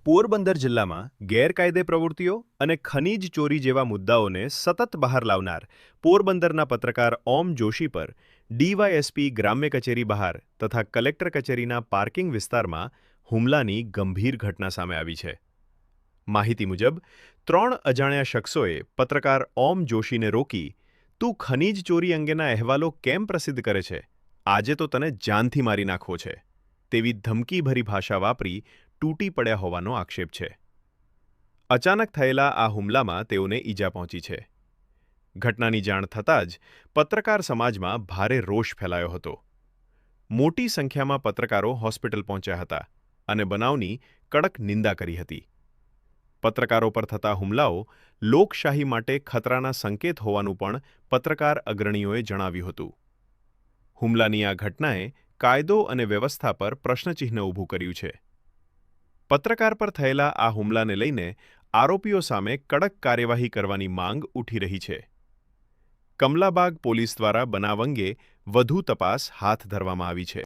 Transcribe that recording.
પોરબંદર જિલ્લામાં ગેરકાયદે પ્રવૃત્તિઓ અને ખનીજ ચોરી જેવા મુદ્દાઓને સતત બહાર લાવનાર પોરબંદરના પત્રકાર ઓમ જોશી પર ડીવાયએસપી ગ્રામ્ય કચેરી બહાર તથા કલેક્ટર કચેરીના પાર્કિંગ વિસ્તારમાં હુમલાની ગંભીર ઘટના સામે આવી છે. માહિતી મુજબ 3 અજાણ્યા શખ્સોએ પત્રકાર ઓમ જોશીને રોકી, "તું ખનીજ ચોરી અંગેના અહેવાલો કેમ પ્રસિદ્ધ કરે છે? આજે તો તને જાનથી મારી નાખવો છે" તેવી ધમકીભરી ભાષા વાપરી તૂટી પડ્યા હોવાનો આક્ષેપ છે. અચાનક થયેલા આ હુમલામાં તેઓને ઈજા પહોંચી છે. ઘટનાની જાણ થતાં જ પત્રકાર સમાજમાં ભારે રોષ ફેલાયો હતો. મોટી સંખ્યામાં પત્રકારો હોસ્પિટલ પહોંચ્યા હતા અને બનાવની કડક નિંદા કરી હતી. પત્રકારો પર થતા હુમલાઓ લોકશાહી માટે ખતરાના સંકેત હોવાનું પણ પત્રકાર અગ્રણીઓએ જણાવ્યું હતું. હુમલાની આ ઘટનાએ કાયદો અને વ્યવસ્થા પર પ્રશ્નચિહ્ન ઊભું કર્યું છે. પત્રકાર પર થયેલા આ હુમલાને લઈને આરોપીઓ સામે કડક કાર્યવાહી કરવાની માંગ ઉઠી રહી છે. કમલાબાગ પોલીસ દ્વારા બનાવ અંગે વધુ તપાસ હાથ ધરવામાં આવી છે.